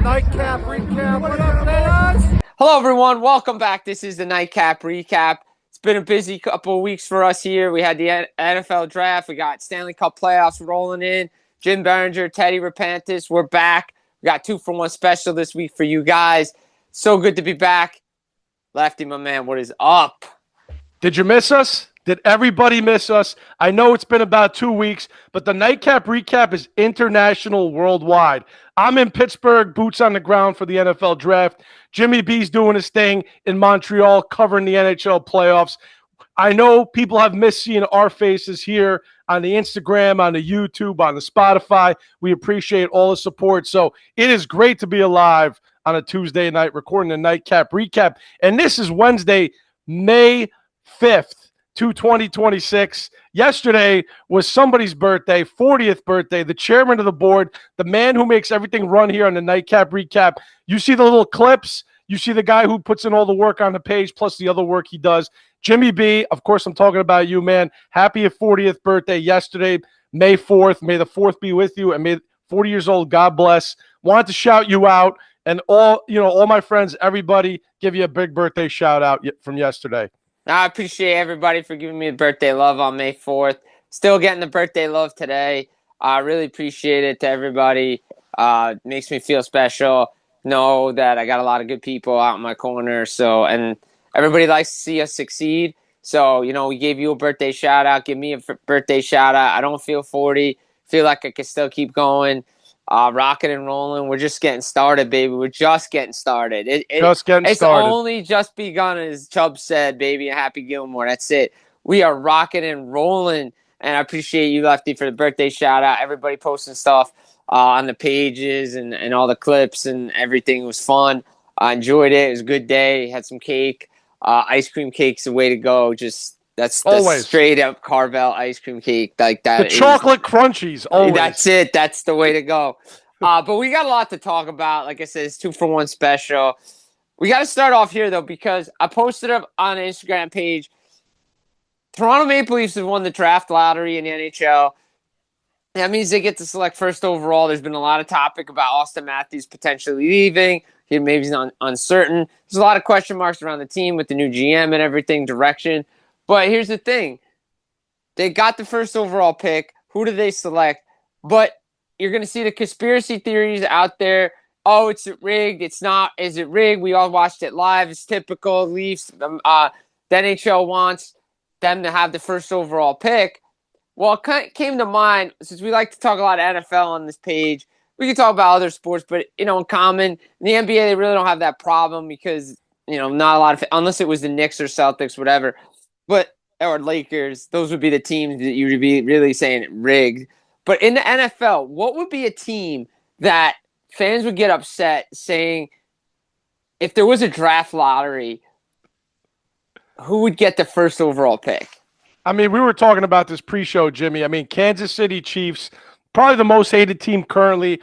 Nightcap recap. What up, players? Hello, everyone. Welcome back. This is the Nightcap recap. It's been a busy couple of weeks for us here. We had the NFL Draft. We got Stanley Cup Playoffs rolling in. Biringer, Teddy Repantis. We're back. We got 2-for-1 special this week for you guys. So good to be back. Lefty, my man, what is up? Did you miss us? Did everybody miss us? I know it's been about 2 weeks, but the Nightcap Recap is international, worldwide. I'm in Pittsburgh, boots on the ground for the NFL Draft. Jimmy B's doing his thing in Montreal, covering the NHL playoffs. I know people have missed seeing our faces here on the Instagram, on the YouTube, on the Spotify. We appreciate all the support. So it is great to be alive on a Tuesday night, recording the Nightcap Recap. And this is Wednesday, May 5th. 2026. Yesterday was somebody's birthday, 40th birthday, the chairman of the board, the man who makes everything run here on the Nightcap Recap. You see the little clips. You see the guy who puts in all the work on the page, plus the other work he does. Jimmy B, of course, I'm talking about you, man. Happy 40th birthday yesterday, May 4th. May the 4th be with you, and may 40 years old, God bless. Wanted to shout you out, and all my friends, everybody, give you a big birthday shout out from yesterday. I appreciate everybody for giving me the birthday love on May 4th. Still getting the birthday love today. I really appreciate it to everybody. Makes me feel special. Know that I got a lot of good people out in my corner. And everybody likes to see us succeed. So, we gave you a birthday shout out. Give me a birthday shout out. I don't feel 40. Feel like I can still keep going. Rocking and rolling. We're just getting started, baby. We're just getting started. It's only just begun, as Chubb said, baby, and Happy Gilmore. That's it. We are rocking and rolling, and I appreciate you, Lefty, for the birthday shout-out. Everybody posting stuff on the pages and all the clips and everything. It was fun. I enjoyed it. It was a good day. Had some cake. Ice cream cake's the way to go. That's the straight-up Carvel ice cream cake like that. The chocolate crunchies, always. That's it. That's the way to go. But we got a lot to talk about. Like I said, it's 2-for-1 special. We got to start off here, though, because I posted up on an Instagram page. Toronto Maple Leafs have won the draft lottery in the NHL. That means they get to select first overall. There's been a lot of topic about Austin Matthews potentially leaving. He maybe he's uncertain. There's a lot of question marks around the team with the new GM and everything, direction. But here's the thing. They got the first overall pick. Who do they select? But you're going to see the conspiracy theories out there. Oh, it's rigged. It's not. Is it rigged? We all watched it live. It's typical. Leafs. The NHL wants them to have the first overall pick. Well, it came to mind, since we like to talk a lot of NFL on this page, we can talk about other sports, but, in common, in the NBA, they really don't have that problem because, not a lot of, unless it was the Knicks or Celtics, whatever. Or Lakers, those would be the teams that you would be really saying rigged. But in the NFL, what would be a team that fans would get upset saying, if there was a draft lottery, who would get the first overall pick? I mean, we were talking about this pre-show, Jimmy. I mean, Kansas City Chiefs, probably the most hated team currently.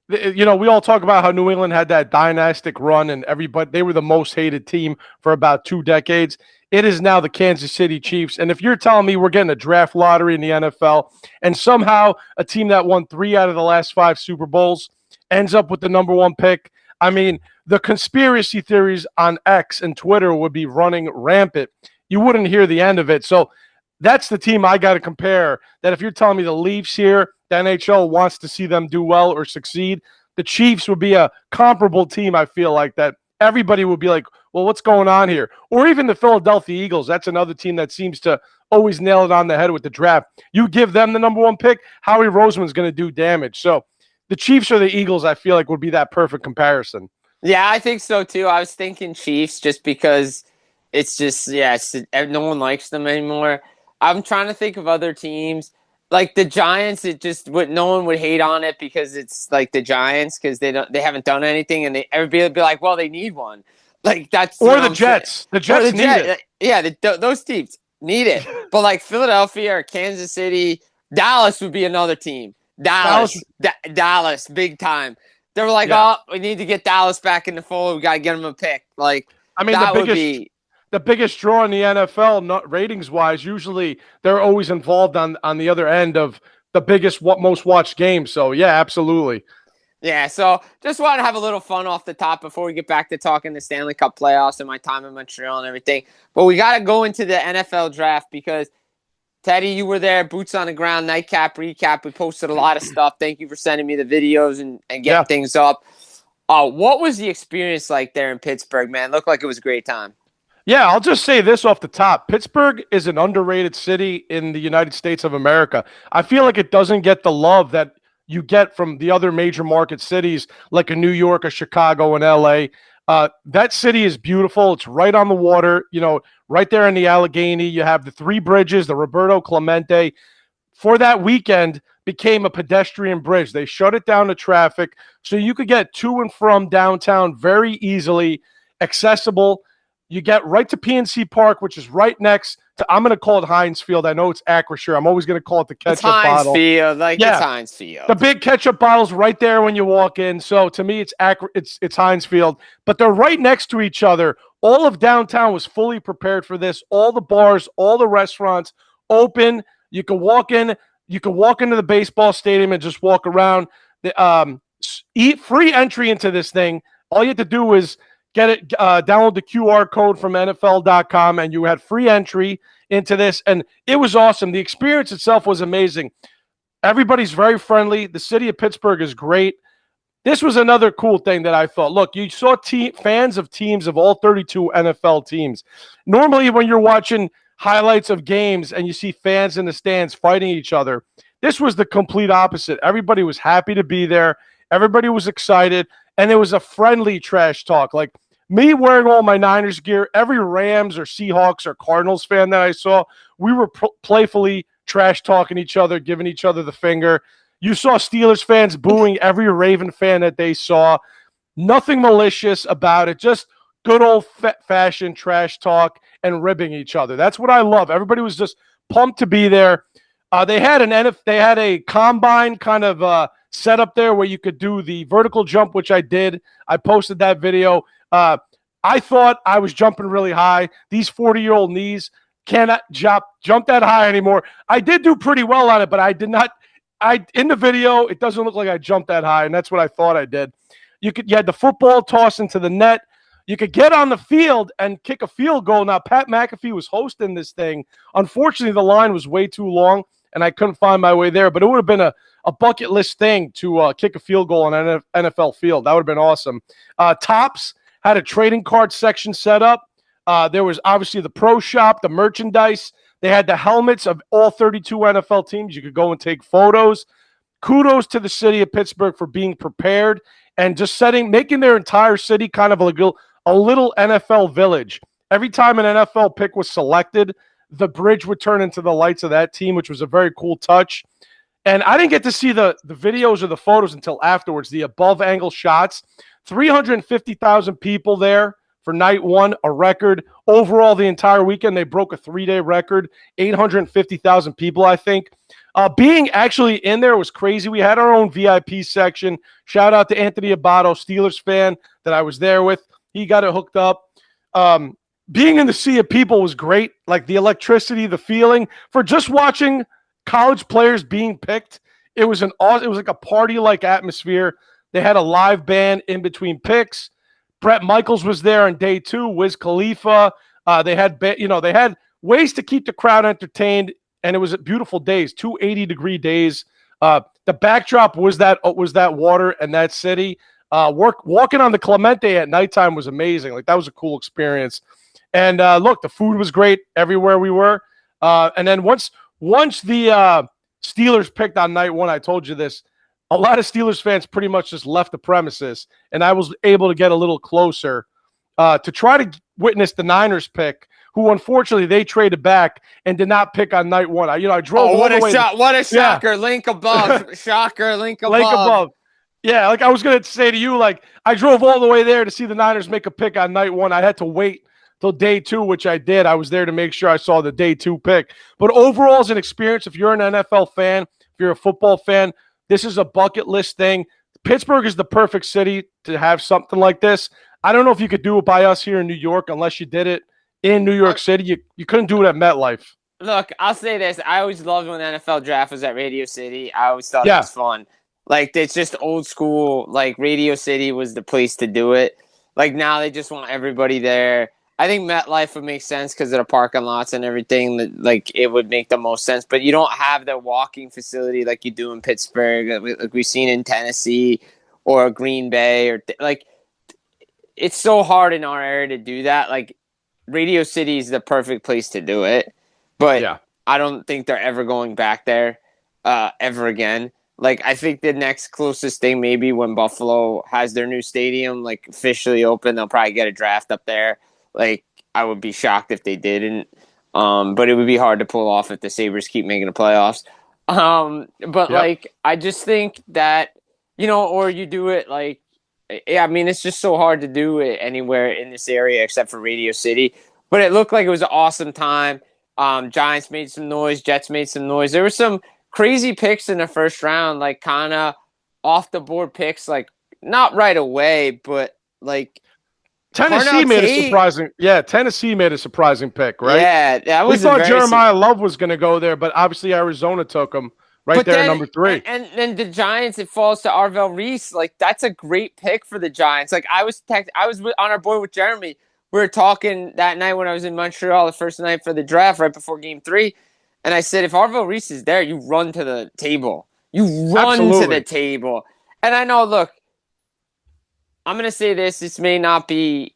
We all talk about how New England had that dynastic run and they were the most hated team for about 2 decades. It is now the Kansas City Chiefs. And if you're telling me we're getting a draft lottery in the NFL and somehow a team that won 3 out of the last 5 Super Bowls ends up with the number 1 pick, I mean, the conspiracy theories on X and Twitter would be running rampant. You wouldn't hear the end of it. So that's the team I got to compare. That if you're telling me the Leafs here, the NHL wants to see them do well or succeed, the Chiefs would be a comparable team, I feel like, that everybody would be like, well, what's going on here? Or even the Philadelphia Eagles. That's another team that seems to always nail it on the head with the draft. You give them the number 1 pick, Howie Roseman's going to do damage. So the Chiefs or the Eagles, I feel like, would be that perfect comparison. Yeah, I think so, too. I was thinking Chiefs just because it's just, no one likes them anymore. I'm trying to think of other teams. Like the Giants, no one would hate on it because it's like the Giants because they haven't done anything, and everybody would be like, well, they need one. Like that's the Jets. The Jets need it. Yeah, those teams need it. But like Philadelphia or Kansas City, Dallas would be another team. Dallas, big time. They were like, oh, we need to get Dallas back in the fold. We got to get them a pick. Like, I mean, the biggest draw in the NFL, not ratings-wise, usually they're always involved on the other end of the biggest, most watched game. So, yeah, absolutely. Yeah, so just want to have a little fun off the top before we get back to talking the Stanley Cup playoffs and my time in Montreal and everything. But we got to go into the NFL draft because, Teddy, you were there, boots on the ground, nightcap, recap. We posted a lot of stuff. Thank you for sending me the videos and getting things up. What was the experience like there in Pittsburgh, man? Looked like it was a great time. Yeah, I'll just say this off the top. Pittsburgh is an underrated city in the United States of America. I feel like it doesn't get the love that you get from the other major market cities like a New York, a Chicago, and LA. That city is beautiful. It's right on the water, right there in the Allegheny. You have the three bridges, the Roberto Clemente. For that weekend, became a pedestrian bridge. They shut it down to traffic so you could get to and from downtown very easily, accessible. You get right to PNC Park, which is right next to, I'm going to call it Heinz Field. I know it's Acrisure. I'm always going to call it the ketchup bottle. Field, it's Heinz Field. The big ketchup bottle's right there when you walk in. So to me, it's Heinz Field. But they're right next to each other. All of downtown was fully prepared for this. All the bars, all the restaurants open. You can walk in. You can walk into the baseball stadium and just walk around. Eat free entry into this thing. All you have to do is download the QR code from NFL.com, and you had free entry into this, and it was awesome. The experience itself was amazing. Everybody's very friendly. The city of Pittsburgh is great. This was another cool thing that I thought. Look, you saw fans of teams of all 32 NFL teams. Normally, when you're watching highlights of games and you see fans in the stands fighting each other, this was the complete opposite. Everybody was happy to be there. Everybody was excited, and it was a friendly trash talk. Like, me wearing all my Niners gear, every Rams or Seahawks or Cardinals fan that I saw, we were playfully trash talking each other, giving each other the finger. You saw Steelers fans booing every Raven fan that they saw. Nothing malicious about it, just good old-fashioned trash talk and ribbing each other. That's what I love. Everybody was just pumped to be there. They had a combine kind of set up there where you could do the vertical jump, which I did. I posted that video. I thought I was jumping really high. These 40-year-old knees cannot jump that high anymore. I did do pretty well on it, but I did not. In the video, it doesn't look like I jumped that high, and that's what I thought I did. You had the football toss into the net. You could get on the field and kick a field goal. Now, Pat McAfee was hosting this thing. Unfortunately, the line was way too long, and I couldn't find my way there, but it would have been a bucket list thing to kick a field goal on an NFL field. That would have been awesome. Tops had a trading card section set up. There was obviously the pro shop, the merchandise. They had the helmets of all 32 NFL teams. You could go and take photos. Kudos to the city of Pittsburgh for being prepared and just making their entire city kind of a little NFL village. Every time an NFL pick was selected, the bridge would turn into the lights of that team, which was a very cool touch. And I didn't get to see the videos or the photos until afterwards, the above angle shots. 350,000 people there for night one, a record. Overall, the entire weekend, they broke a 3-day record, 850,000 people, I think. Being actually in there was crazy. We had our own VIP section. Shout out to Anthony Abato, Steelers fan that I was there with. He got it hooked up. Being in the sea of people was great. Like the electricity, the feeling for just watching college players being picked. It was like a party-like atmosphere. They had a live band in between picks. Brett Michaels was there on day 2. Wiz Khalifa. They had ways to keep the crowd entertained, and it was beautiful days. 2 80-degree days. The backdrop was that water and that city. Walking on the Clemente at nighttime was amazing. Like, that was a cool experience. And look, the food was great everywhere we were. And then once the Steelers picked on night one, I told you this, a lot of Steelers fans pretty much just left the premises, and I was able to get a little closer to try to witness the Niners pick, who unfortunately they traded back and did not pick on night one. I drove all the way. What a shocker. Yeah. Link above. Shocker, link above. Link above. Yeah, like I was going to say to you, like I drove all the way there to see the Niners make a pick on night one. I had to wait till day 2, which I did. I was there to make sure I saw the day 2 pick. But overall, as an experience, if you're an NFL fan, if you're a football fan, this is a bucket list thing. Pittsburgh is the perfect city to have something like this. I don't know if you could do it by us here in New York unless you did it in New York City. You couldn't do it at MetLife. Look, I'll say this. I always loved when the NFL draft was at Radio City. I always thought it was fun. Like, it's just old school. Like, Radio City was the place to do it. Like, now they just want everybody there. I think MetLife would make sense because of the parking lots and everything. That, like, it would make the most sense. But you don't have the walking facility like you do in Pittsburgh, like we've seen in Tennessee or Green Bay. Like, it's so hard in our area to do that. Like, Radio City is the perfect place to do it. But Yeah. I don't think they're ever going back there ever again. Like, I think the next closest thing maybe when Buffalo has their new stadium, like, officially open, they'll probably get a draft up there. Like, I would be shocked if they didn't. But it would be hard to pull off if the Sabres keep making the playoffs. But, like, I just think that, or you do it, like, I mean, it's just so hard to do it anywhere in this area except for Radio City. But it looked like it was an awesome time. Giants made some noise. Jets made some noise. There were some crazy picks in the first round, like kind of off the board picks, like not right away, but like Tennessee made a surprising. Yeah, Tennessee made a surprising pick, right? Yeah, that was. We thought Jeremiah Love was going to go there, but obviously Arizona took him at number 3. And then the Giants, it falls to Arvel Reese. Like, that's a great pick for the Giants. Like, I was on our board with Jeremy. We were talking that night when I was in Montreal, the first night for the draft, right before Game 3. And I said, if Arvel Reese is there, you run to the table. You run to the table. And I know, look, I'm going to say this. This may not be,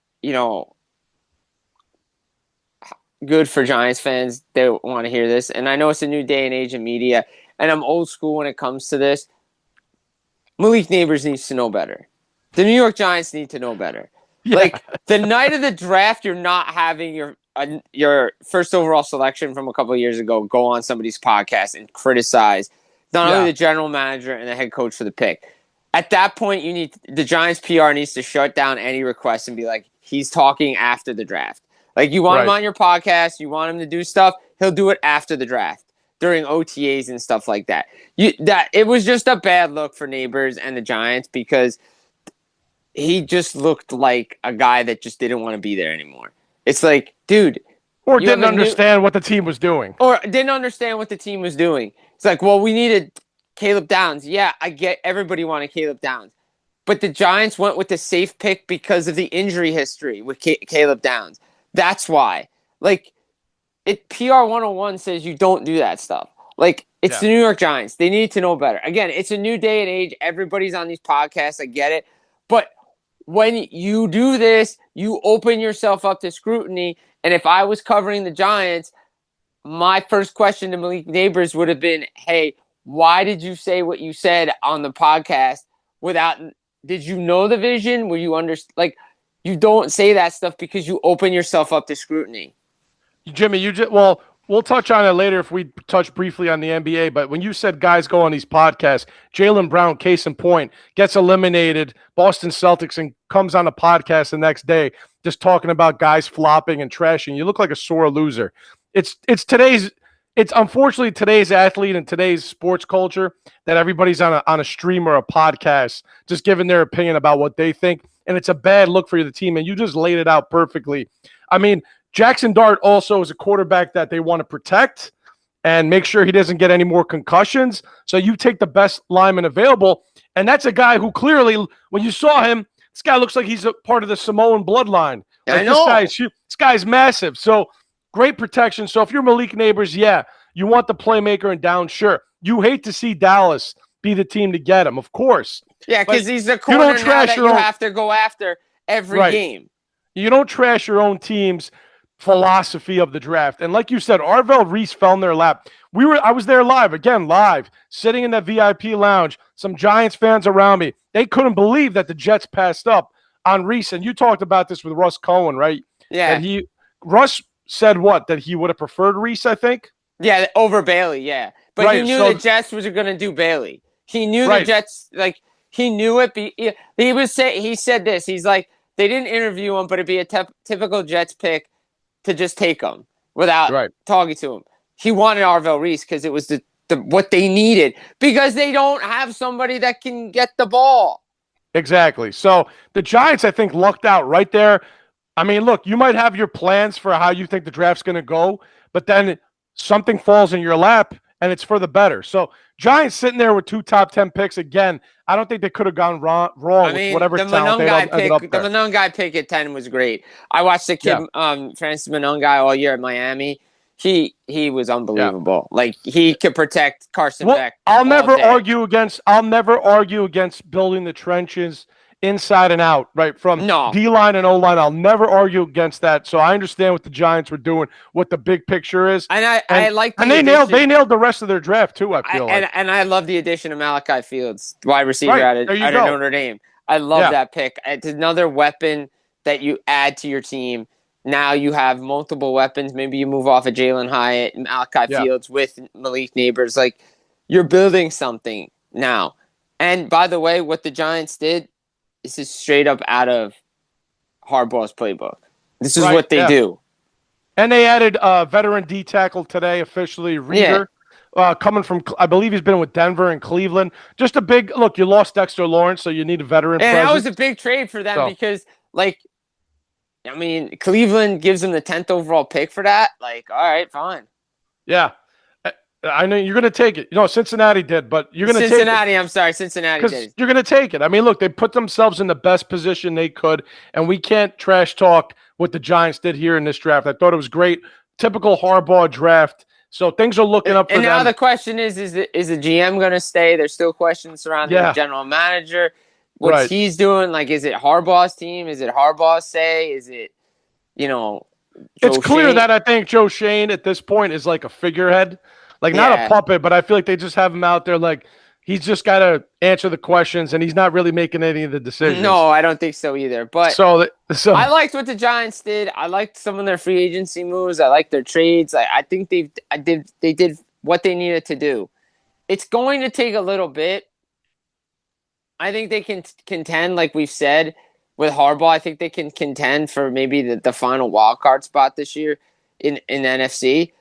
good for Giants fans. They want to hear this. And I know it's a new day and age in media. And I'm old school when it comes to this. Malik Neighbors needs to know better. The New York Giants need to know better. Yeah. Like, the night of the draft, you're not having your first overall selection from a couple of years ago go on somebody's podcast and criticize not only the general manager and the head coach for the pick. At that point, the Giants PR needs to shut down any requests and be like, he's talking after the draft. Like, you want him on your podcast, you want him to do stuff, he'll do it after the draft, during OTAs and stuff like that. It was just a bad look for Neighbors and the Giants because he just looked like a guy that just didn't want to be there anymore. It's like, dude. Or didn't understand what the team was doing. It's like, well, we needed Caleb Downs. Yeah, I get everybody wanted Caleb Downs. But the Giants went with the safe pick because of the injury history with Caleb Downs. That's why. Like, PR 101 says you don't do that stuff. Like, it's the New York Giants. They need to know better. Again, it's a new day and age. Everybody's on these podcasts. I get it. But when you do this, you open yourself up to scrutiny. And if I was covering the Giants, my first question to Malik Neighbors would have been, hey, why did you say what you said on the podcast did you know the vision? Were you you don't say that stuff because you open yourself up to scrutiny. Jimmy, we'll touch on it later if we touch briefly on the NBA, but when you said guys go on these podcasts, Jaylen Brown, case in point, gets eliminated, Boston Celtics, and comes on a podcast the next day just talking about guys flopping and trashing. You look like a sore loser. It's unfortunately today's athlete and today's sports culture that everybody's on a stream or a podcast just giving their opinion about what they think, and it's a bad look for the team, and you just laid it out perfectly. I mean, Jackson Dart also is a quarterback that they want to protect and make sure he doesn't get any more concussions. So you take the best lineman available, and that's a guy who clearly, when you saw him, this guy looks like he's a part of the Samoan bloodline. Like, I know. This guy's massive. So great protection. So if you're Malik Neighbors, you want the playmaker and down, sure. You hate to see Dallas be the team to get him, of course. Yeah, because he's the corner that you have to go after every game. You don't trash your own team's philosophy of the draft. And like you said, Arvel Reese fell in their lap. I was there live, sitting in that VIP lounge, some Giants fans around me. They couldn't believe that the Jets passed up on Reese. And you talked about this with Russ Cohen, right? Yeah. And Russ said what? That he would have preferred Reese, I think? Yeah, over Bailey, yeah. But he knew the Jets was going to do Bailey. He knew the Jets, he knew it. He said this. He's like, they didn't interview him, but it'd be a typical Jets pick to just take him without talking to him. He wanted Arvel Reese because it was the what they needed because they don't have somebody that can get the ball. Exactly. So the Giants, I think, lucked out right there. I mean, look, you might have your plans for how you think the draft's going to go, but then something falls in your lap and it's for the better. So Giants sitting there with 2 top 10 picks again. I don't think they could have gone wrong with whatever talent they ended up there. The Monongai pick at 10 was great. I watched the kid, Francis Monongai, all year at Miami. He was unbelievable. Yeah. Like, he could protect Carson Beck. I'll never argue against building the trenches inside and out, right? From D-line and O-line, I'll never argue against that. So I understand what the Giants were doing, what the big picture is. And I like the they nailed the rest of their draft too, I feel like. And I love the addition of Malachi Fields, wide receiver out of Notre Dame. I love that pick. It's another weapon that you add to your team. Now you have multiple weapons. Maybe you move off of Jalen Hyatt and Malachi Fields with Malik Neighbors. Like, you're building something now. And by the way, what the Giants did, this is straight up out of Harbaugh's playbook. This is what they do. And they added veteran D tackle today, officially, Reeder, coming from, I believe he's been with Denver and Cleveland. Just a big, look, you lost Dexter Lawrence, so you need a veteran presence. And that was a big trade for them because, like, I mean, Cleveland gives them the 10th overall pick for that. Like, all right, fine. Yeah. I know you're going to take it. You know, Cincinnati did, but you're going to take it. Cincinnati did. You're going to take it. I mean, look, they put themselves in the best position they could, and we can't trash talk what the Giants did here in this draft. I thought it was great. Typical Harbaugh draft. So things are looking up for them. And now the question is the GM going to stay? There's still questions surrounding the general manager. What he's doing, like, is it Harbaugh's team? Is it Harbaugh's say? Is it, it's clear that I think Joe Shane at this point is like a figurehead. Like, not a puppet, but I feel like they just have him out there like he's just got to answer the questions, and he's not really making any of the decisions. No, I don't think so either. But so I liked what the Giants did. I liked some of their free agency moves. I liked their trades. I think they did what they needed to do. It's going to take a little bit. I think they can contend, like we've said, with Harbaugh. I think they can contend for maybe the final wild card spot this year in NFC.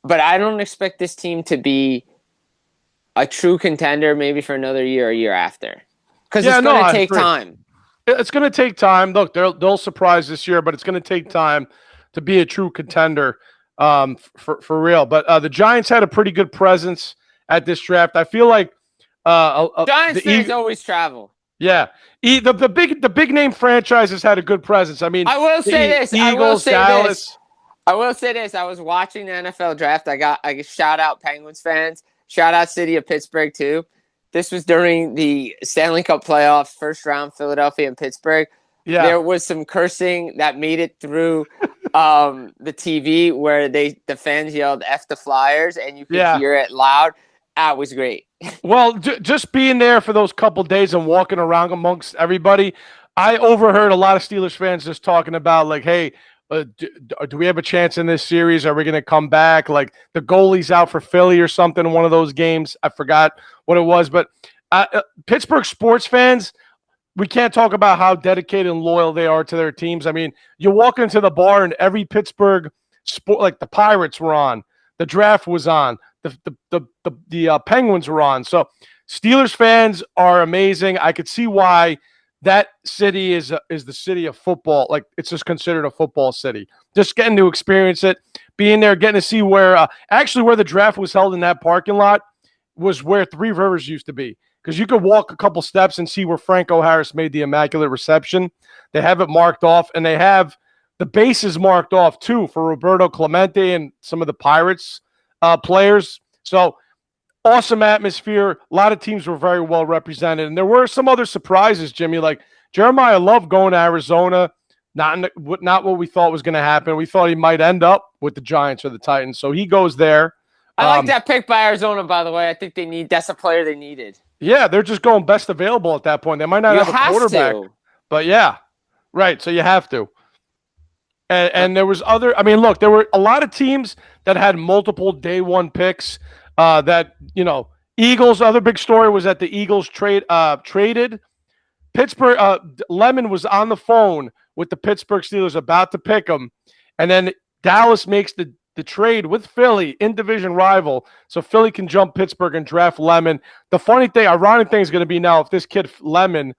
But I don't expect this team to be a true contender maybe for another year or year after. Because it's going to take time. It's going to take time. Look, they'll surprise this year, but it's going to take time to be a true contender for real. But the Giants had a pretty good presence at this draft. I feel like Giants fans always travel. Yeah. The big name franchises had a good presence. I mean, I will say this. Eagles, Dallas. I will say this. I was watching the NFL draft. I shout out Penguins fans. Shout out City of Pittsburgh, too. This was during the Stanley Cup Playoffs, first round, Philadelphia and Pittsburgh. Yeah. There was some cursing that made it through the TV where the fans yelled F the Flyers, and you could hear it loud. That was great. Well, just being there for those couple days and walking around amongst everybody, I overheard a lot of Steelers fans just talking about, like, hey, do we have a chance in this series? Are we going to come back? Like, the goalie's out for Philly or something in one of those games. I forgot what it was. But Pittsburgh sports fans, we can't talk about how dedicated and loyal they are to their teams. I mean, you walk into the bar and every Pittsburgh sport, like the Pirates were on, the draft was on, the Penguins were on. So Steelers fans are amazing. I could see why that city is the city of football. Like, it's just considered a football city. Just getting to experience it, being there, getting to see where the draft was held in that parking lot was where Three Rivers used to be. Because you could walk a couple steps and see where Franco Harris made the Immaculate Reception. They have it marked off, and they have the bases marked off too for Roberto Clemente and some of the Pirates players. So awesome atmosphere. A lot of teams were very well represented. And there were some other surprises, Jimmy. Like Jeremiah Love going to Arizona, not what we thought was going to happen. We thought he might end up with the Giants or the Titans. So he goes there. I like that pick by Arizona, by the way. I think that's a player they needed. Yeah, they're just going best available at that point. They might not have a quarterback. But yeah, right. So you have to. And there was look, there were a lot of teams that had multiple day one picks. Eagles, other big story was that the Eagles traded. Pittsburgh, Lemon was on the phone with the Pittsburgh Steelers about to pick him. And then Dallas makes the trade with Philly, in division rival, so Philly can jump Pittsburgh and draft Lemon. The ironic thing is going to be now if this kid Lemon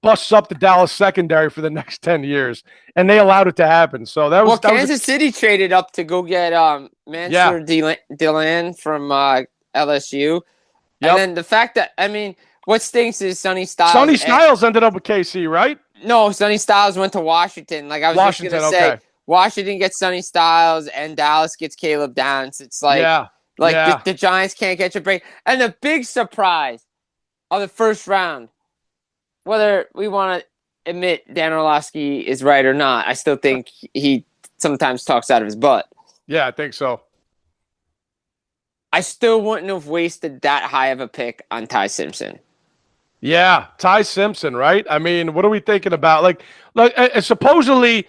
busts up the Dallas secondary for the next 10 years, and they allowed it to happen. So Kansas City traded up to go get Mansour Delan from LSU. Yep. And then the fact that, what stinks is Sonny Styles. Sonny Styles ended up with KC, right? No, Sonny Styles went to Washington. Like I was just going to say, okay. Washington gets Sonny Styles and Dallas gets Caleb Downs. It's like, the Giants can't catch a break. And the big surprise of the first round, whether we want to admit Dan Orlovsky is right or not, I still think he sometimes talks out of his butt. Yeah, I think so. I still wouldn't have wasted that high of a pick on Ty Simpson. Yeah, Ty Simpson, right? I mean, what are we thinking about? Like supposedly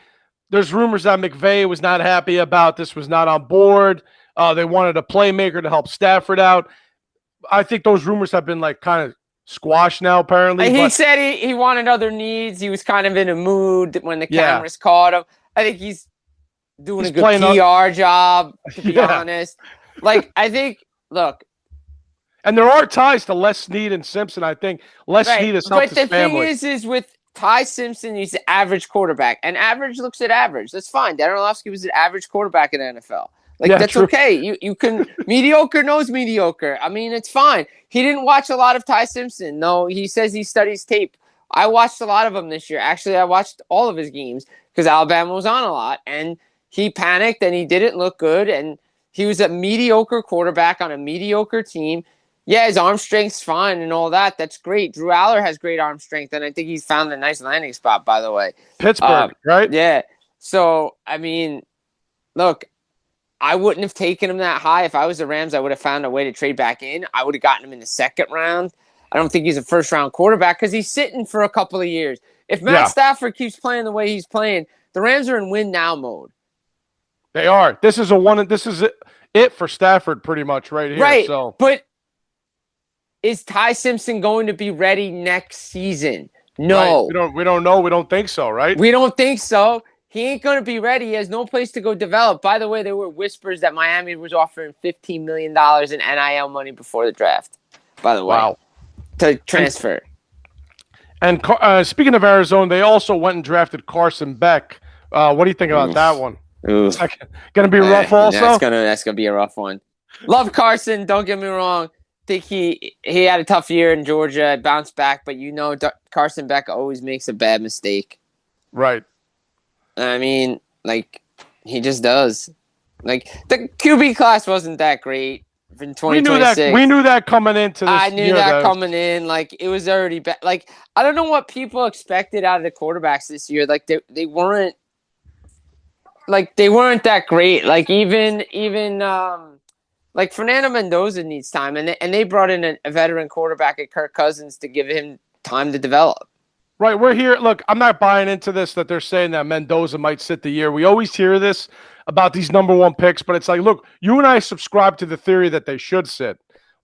there's rumors that McVay was not happy about this, was not on board. They wanted a playmaker to help Stafford out. I think those rumors have been like kind of squashed now, apparently. He said he wanted other needs. He was kind of in a mood when the cameras caught him. I think he's doing a good PR job, to be honest. Like, I think, look. And there are ties to Les Snead and Simpson, I think. Les Snead has helped his family. But the thing is with Ty Simpson, he's an average quarterback. And average looks at average. That's fine. Dan Orlovsky was an average quarterback in the NFL. Like, that's true. Okay. You can – mediocre knows mediocre. I mean, it's fine. He didn't watch a lot of Ty Simpson. No, he says he studies tape. I watched a lot of them this year. Actually, I watched all of his games because Alabama was on a lot. And he panicked and he didn't look good. And he was a mediocre quarterback on a mediocre team. Yeah, his arm strength's fine and all that. That's great. Drew Aller has great arm strength, and I think he's found a nice landing spot, by the way. Pittsburgh, right? Yeah. So, I mean, look, I wouldn't have taken him that high. If I was the Rams, I would have found a way to trade back in. I would have gotten him in the second round. I don't think he's a first-round quarterback because he's sitting for a couple of years. If Matt Stafford keeps playing the way he's playing, the Rams are in win-now mode. They are. This is it for Stafford pretty much right here. Right, so. But is Ty Simpson going to be ready next season? No. Right. We don't know. We don't think so, right? We don't think so. He ain't going to be ready. He has no place to go develop. By the way, there were whispers that Miami was offering $15 million in NIL money before the draft, by the way, to transfer. And speaking of Arizona, they also went and drafted Carson Beck. What do you think about that one? Going to be rough also? That's gonna be a rough one. Love Carson, don't get me wrong. Think he had a tough year in Georgia, bounced back, but Carson Beck always makes a bad mistake. Right. I mean, like, he just does. Like, the QB class wasn't that great in 2026. We knew that coming into this year. I knew that coming in. Like, it was already bad. Like, I don't know what people expected out of the quarterbacks this year. Like, they weren't. Like, they weren't that great. Like, even like Fernando Mendoza needs time, and they brought in a veteran quarterback at Kirk Cousins to give him time to develop. Right, we're here. Look, I'm not buying into this that they're saying that Mendoza might sit the year. We always hear this about these number one picks, but it's like, look, you and I subscribe to the theory that they should sit.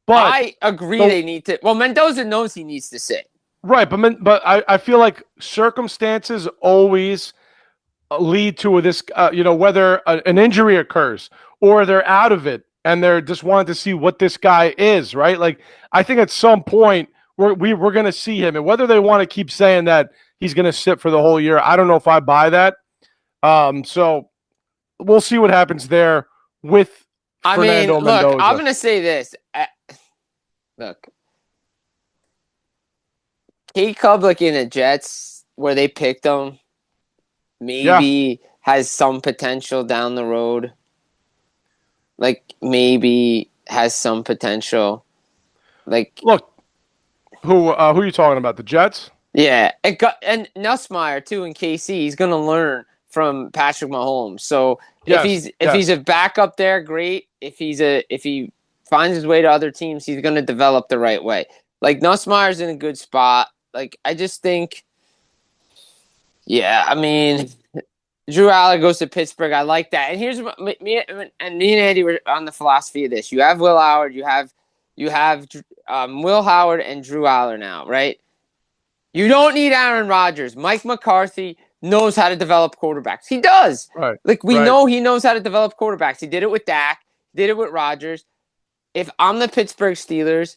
But I agree they need to. Well, Mendoza knows he needs to sit. Right, but I feel like circumstances always lead to this, whether an injury occurs or they're out of it and they're just wanting to see what this guy is, right? Like, I think at some point we're going to see him, and whether they want to keep saying that he's going to sit for the whole year, I don't know if I buy that. So we'll see what happens there with Fernando Mendoza. Look, I'm going to say this. Look, K-Cub, like in the Jets, where they picked him, maybe has some potential down the road. Like, maybe has some potential. Like, look, who are you talking about? The Jets? Yeah, and Nussmeier too in KC. He's going to learn from Patrick Mahomes. So if he's a backup there, great. If he finds his way to other teams, he's going to develop the right way. Like, Nussmeier's in a good spot. Like, I just think, I mean, Drew Aller goes to Pittsburgh. I like that. And here's what me and Andy were on the philosophy of this. You have Will Howard. You have Will Howard and Drew Aller now, right? You don't need Aaron Rodgers. Mike McCarthy knows how to develop quarterbacks. He does. Right. Like, we know he knows how to develop quarterbacks. He did it with Dak. Did it with Rodgers. If I'm the Pittsburgh Steelers,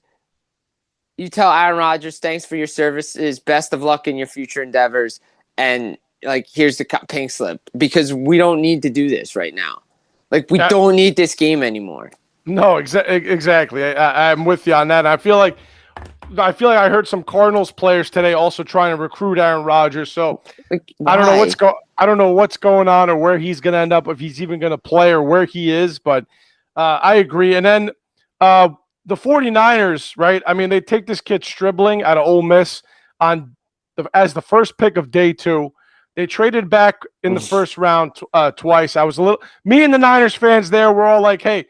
you tell Aaron Rodgers, thanks for your services. Best of luck in your future endeavors. And, like, here's the pink slip. Because we don't need to do this right now. Like, we don't need this game anymore. No, exactly. I'm with you on that. I feel like I heard some Cardinals players today also trying to recruit Aaron Rodgers. So Like, I don't know why? I don't know what's going on or where he's going to end up, if he's even going to play or where he is. But I agree. And then the 49ers, right? I mean, they take this kid Stribling out of Ole Miss as the first pick of day 2. They traded back in the first round twice. Me and the Niners fans there were all like, hey,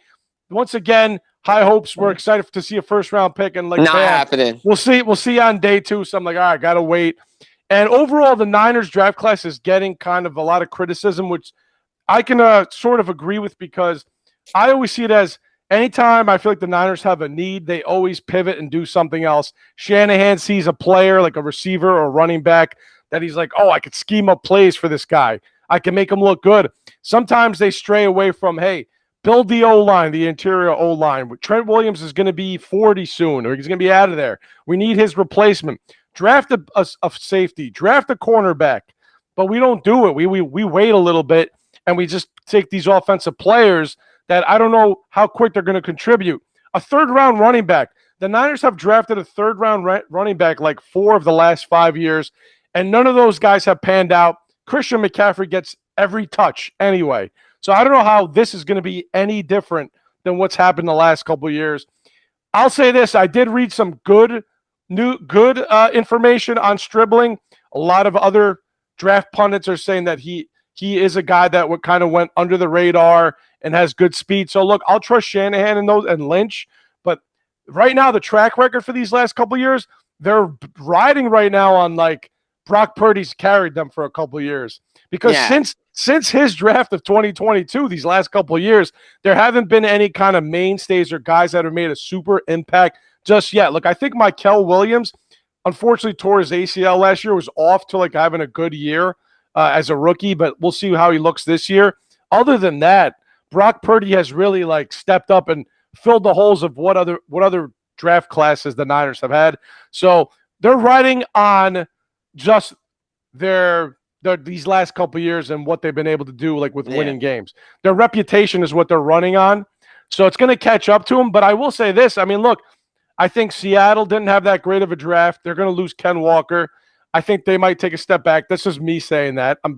once again, high hopes. We're excited to see a first round pick, and like, Not bam, happening. we'll see on day 2. So I'm like, all right, gotta wait. And overall, the Niners draft class is getting kind of a lot of criticism, which I can sort of agree with, because I always see it as anytime I feel like the Niners have a need, they always pivot and do something else. Shanahan sees a player like a receiver or running back that he's like, oh, I could scheme up plays for this guy. I can make him look good. Sometimes they stray away from, hey, build the O-line, the interior O-line. Trent Williams is going to be 40 soon, or he's going to be out of there. We need his replacement. Draft a safety, draft a cornerback, but we don't do it. We wait a little bit, and we just take these offensive players that I don't know how quick they're going to contribute. A third-round running back. The Niners have drafted a third-round running back like 4 of the last 5 years, and none of those guys have panned out. Christian McCaffrey gets every touch anyway. So I don't know how this is going to be any different than what's happened the last couple of years. I'll say this. I did read some good information on Stribling. A lot of other draft pundits are saying that he is a guy that kind of went under the radar and has good speed. So look, I'll trust Shanahan and Lynch, but right now the track record for these last couple of years, they're riding right now on like Brock Purdy's carried them for a couple of years, because since his draft of 2022, these last couple of years, there haven't been any kind of mainstays or guys that have made a super impact just yet. Look, I think Mikel Williams, unfortunately, tore his ACL last year, was off to like having a good year as a rookie, but we'll see how he looks this year. Other than that, Brock Purdy has really like stepped up and filled the holes of what other draft classes the Niners have had. So they're riding on just these last couple of years and what they've been able to do, like with winning games. Their reputation is what they're running on. So it's going to catch up to them. But I will say this. I mean, look, I think Seattle didn't have that great of a draft. They're going to lose Ken Walker. I think they might take a step back. This is me saying that. I'm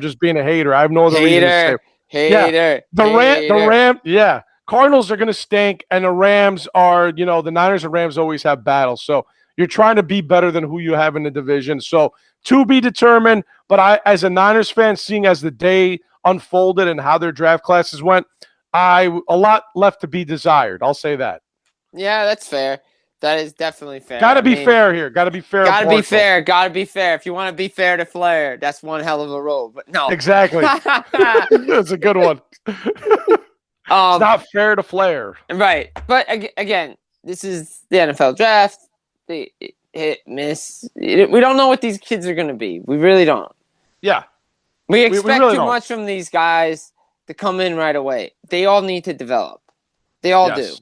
just being a hater. I have no other reason to say. The Rams. Yeah. Cardinals are going to stink, and the Rams are, the Niners and Rams always have battles. So you're trying to be better than who you have in the division. So to be determined, but I, as a Niners fan, seeing as the day unfolded and how their draft classes went, a lot left to be desired. I'll say that. Yeah, that's fair. That is definitely fair. Got to be fair here. Got to be fair. Got to be fair. Got to be fair. If you want to be fair to Flair, that's one hell of a role. But no. Exactly. That's a good one. It's not fair to Flair. Right. But again, this is the NFL draft. The hit, miss. We don't know what these kids are going to be. We really don't. Yeah. We expect really too much from these guys to come in right away. They all need to develop. They all do.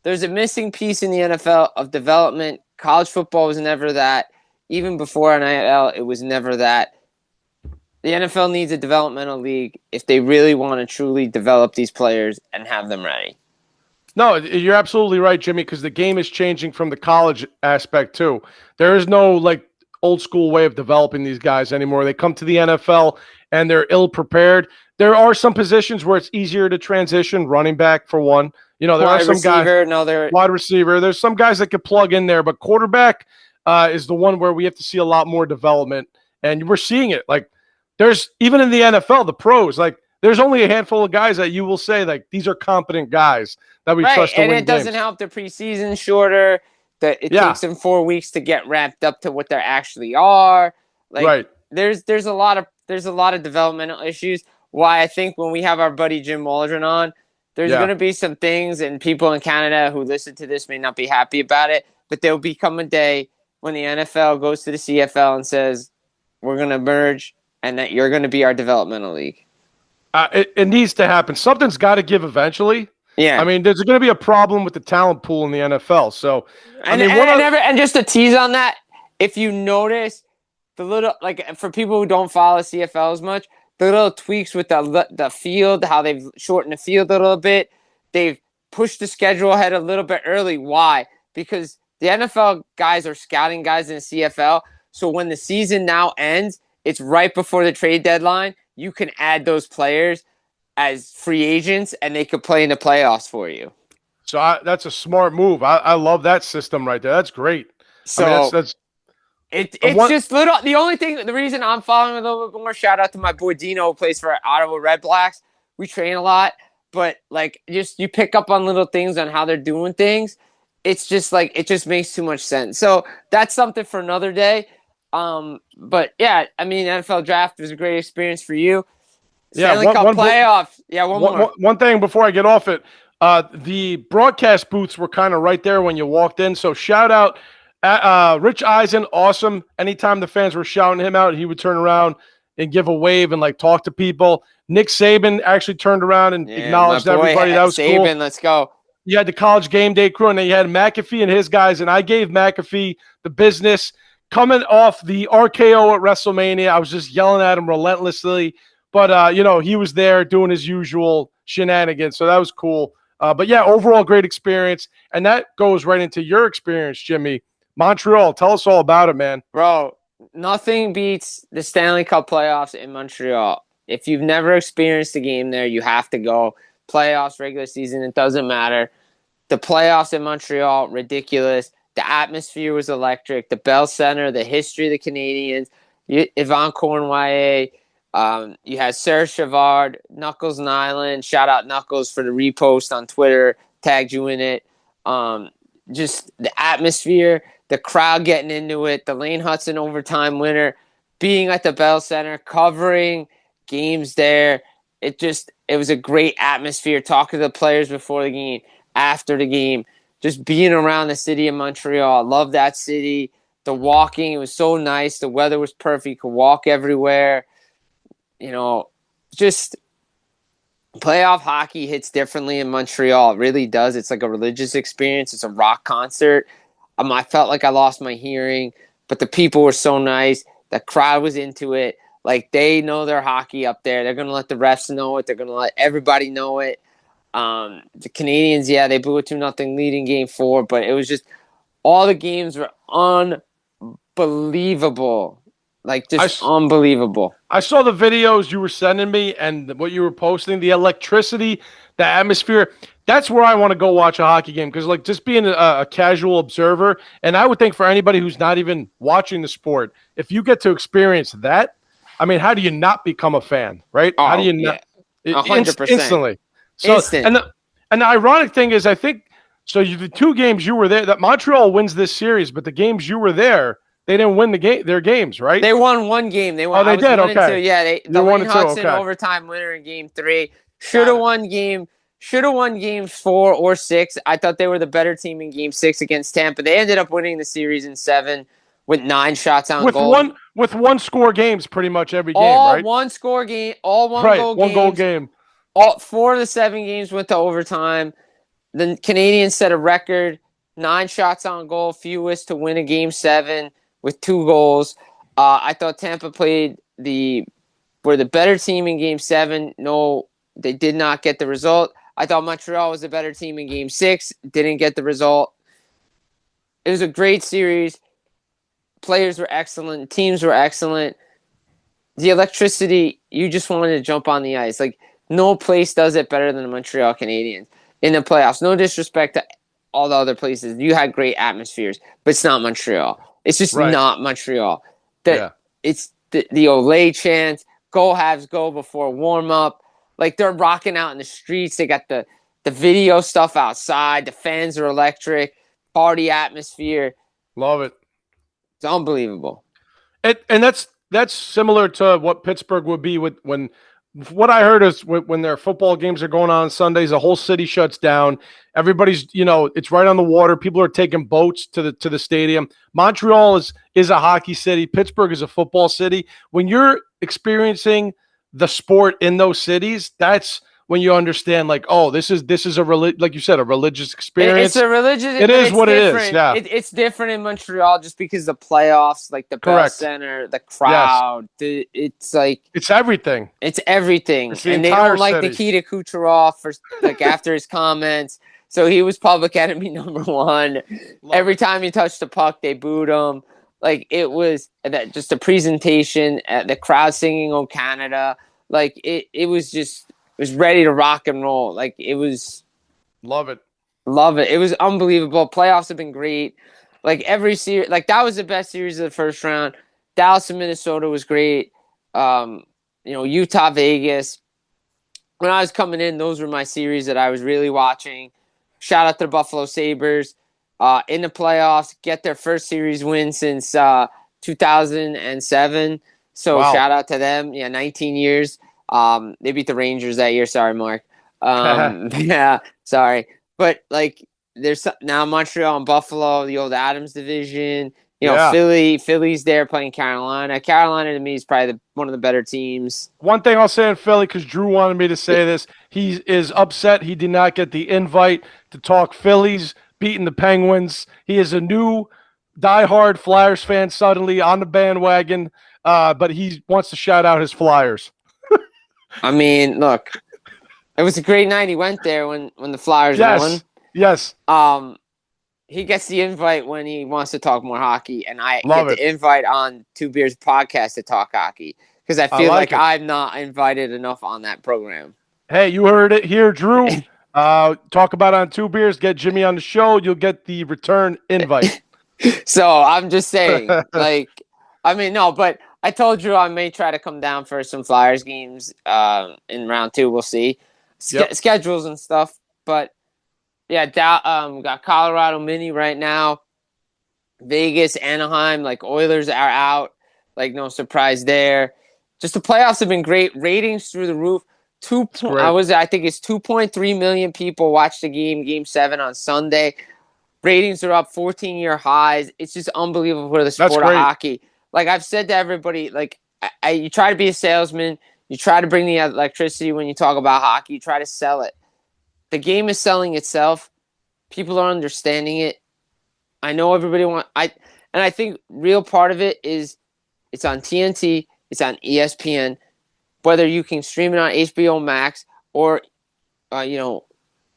There's a missing piece in the NFL of development. College football was never that. Even before NIL, it was never that. The NFL needs a developmental league if they really want to truly develop these players and have them ready. No, you're absolutely right, Jimmy, because the game is changing from the college aspect too. There is no like old school way of developing these guys anymore. They come to the NFL and they're ill prepared. There are some positions where it's easier to transition, running back for one. There are some guys. Wide receiver. There's some guys that could plug in there, but quarterback is the one where we have to see a lot more development, and we're seeing it. Like there's even in the NFL, the pros, like there's only a handful of guys that you will say like these are competent guys that we trust to win games. And it doesn't help the preseason shorter. That it takes them 4 weeks to get ramped up to what they actually are. Like there's a lot of developmental issues. Why I think when we have our buddy Jim Waldron on, there's going to be some things, and people in Canada who listen to this may not be happy about it, but there will become a day when the NFL goes to the CFL and says, we're going to merge and that you're going to be our developmental league. It needs to happen. Something's got to give eventually. Yeah. I mean, there's going to be a problem with the talent pool in the NFL. So, and just to tease on that, if you notice the little, like for people who don't follow CFL as much, the little tweaks with the field, how they've shortened the field a little bit. They've push the schedule ahead a little bit early. Why? Because the NFL guys are scouting guys in the CFL. So when the season now ends, it's right before the trade deadline. You can add those players as free agents, and they could play in the playoffs for you. So that's a smart move. I love that system right there. That's great. So I mean, that's it's just little. The reason I'm following a little bit more. Shout out to my boy Dino, who plays for Ottawa Red Blacks. We train a lot, but like just you pick up on little things on how they're doing things. It's just like it just makes too much sense. So that's something for another day. But yeah, I mean, NFL Draft was a great experience for you. Stanley Cup Playoffs. Yeah, one more. One thing before I get off it. The broadcast booths were kind of right there when you walked in. So shout out Rich Eisen, awesome. Anytime the fans were shouting him out, he would turn around and give a wave and like talk to people. Nick Saban actually turned around and acknowledged everybody. That was Saban, cool. Let's go. You had the College Game Day crew, and then you had McAfee and his guys, and I gave McAfee the business. Coming off the RKO at WrestleMania, I was just yelling at him relentlessly. But, he was there doing his usual shenanigans, so that was cool. But, yeah, overall great experience. And that goes right into your experience, Jimmy. Montreal, tell us all about it, man. Bro, nothing beats the Stanley Cup playoffs in Montreal. If you've never experienced a game there, you have to go. Playoffs, regular season, it doesn't matter. The playoffs in Montreal, ridiculous. The atmosphere was electric. The Bell Center, the history of the Canadians, Yvonne Cornwallis, you had Serge Chavard, Knuckles Nyland. Shout out Knuckles for the repost on Twitter. Tagged you in it. Just the atmosphere, the crowd getting into it, the Lane Hudson overtime winner, being at the Bell Center, covering games there. It was a great atmosphere, talking to the players before the game, after the game, just being around the city of Montreal. I love that city. The walking, it was so nice. The weather was perfect. You could walk everywhere. Just playoff hockey hits differently in Montreal. It really does. It's like a religious experience. It's a rock concert. I felt like I lost my hearing, but the people were so nice. The crowd was into it. Like, they know their hockey up there. They're going to let the refs know it. They're going to let everybody know it. The Canadians, they blew a 2-0 lead in Game 4, but it was just all the games were unbelievable. Like, just unbelievable. I saw the videos you were sending me and what you were posting, the electricity, the atmosphere. That's where I want to go watch a hockey game because, like, just being a casual observer, and I would think for anybody who's not even watching the sport, if you get to experience that, I mean, how do you not become a fan, right? How do you not? 100%. Instantly. So, and the ironic thing is, I think, the two games you were there, that Montreal wins this series, but the games you were there, they didn't win their games, right? They won one game. They did? Okay. The Lane Hudson overtime winner in Game 3. Should have won Games 4 or 6. I thought they were the better team in Game 6 against Tampa. They ended up winning the series in 7 with 9 shots on goal. With one score games pretty much every game, all right? One score game, all one goal games. One goal game. All 4 of the 7 games went to overtime. The Canadians set a record, 9 shots on goal, fewest to win a Game 7 with 2 goals. I thought Tampa were the better team in Game 7. No, they did not get the result. I thought Montreal was a better team in Game 6. Didn't get the result. It was a great series. Players were excellent. Teams were excellent. The electricity, you just wanted to jump on the ice. Like, no place does it better than the Montreal Canadiens in the playoffs. No disrespect to all the other places. You had great atmospheres, but it's not Montreal. It's just not Montreal. It's the Olay chant, go Habs go before warm-up. Like, they're rocking out in the streets. They got the video stuff outside. The fans are electric. Party atmosphere. Love it. It's unbelievable. And that's similar to what Pittsburgh would be when what I heard is when their football games are going on Sundays, the whole city shuts down. Everybody's, it's right on the water. People are taking boats to the stadium. Montreal is a hockey city. Pittsburgh is a football city. When you're experiencing the sport in those cities, that's when you understand, like, oh, this is like you said, a religious experience. It's a religious. It is what it is. Yeah, it's different in Montreal just because the playoffs, like the Bell Center, the crowd. Yes. It's everything. It's everything, and they don't like Nikita Kucherov for after his comments. So he was public enemy number one. Every time he touched the puck, they booed him. Like, it was just a presentation, the crowd singing "Oh Canada." Like, it was ready to rock and roll. Like, it was. Love it. Love it. It was unbelievable. Playoffs have been great. Like, every series, like, that was the best series of the first round. Dallas and Minnesota was great. Utah, Vegas. When I was coming in, those were my series that I was really watching. Shout out to the Buffalo Sabres in the playoffs, get their first series win since 2007. So Wow. Shout out to them. Yeah, 19 years. They beat the Rangers that year. Sorry, Mark. Yeah, sorry. But, like, there's now Montreal and Buffalo, the old Adams division. Philly's there playing Carolina. Carolina, to me, is probably one of the better teams. One thing I'll say in Philly, because Drew wanted me to say this, he is upset he did not get the invite to talk Phillies beating the Penguins. He is a new diehard Flyers fan suddenly on the bandwagon, but he wants to shout out his Flyers. I mean, look, it was a great night. He went there when the Flyers won. Yes. He gets the invite when he wants to talk more hockey, and I Love get the invite on Two Beers podcast to talk hockey because I feel like I'm not invited enough on that program. Hey, you heard it here, Drew. Talk about it on Two Beers. Get Jimmy on the show. You'll get the return invite. So I'm just saying, but I told Drew I may try to come down for some Flyers games in round 2. We'll see. Schedules and stuff, but. Yeah, got Colorado Mini right now. Vegas, Anaheim, like, Oilers are out. Like, no surprise there. Just the playoffs have been great. Ratings through the roof. I think it's 2.3 million people watched the Game 7 on Sunday. Ratings are up 14-year highs. It's just unbelievable for the sport of hockey. Like, I've said to everybody, like, you try to be a salesman. You try to bring the electricity when you talk about hockey. You try to sell it. The game is selling itself. People are understanding it. I know everybody I think real part of it is it's on TNT, it's on ESPN. Whether you can stream it on HBO Max or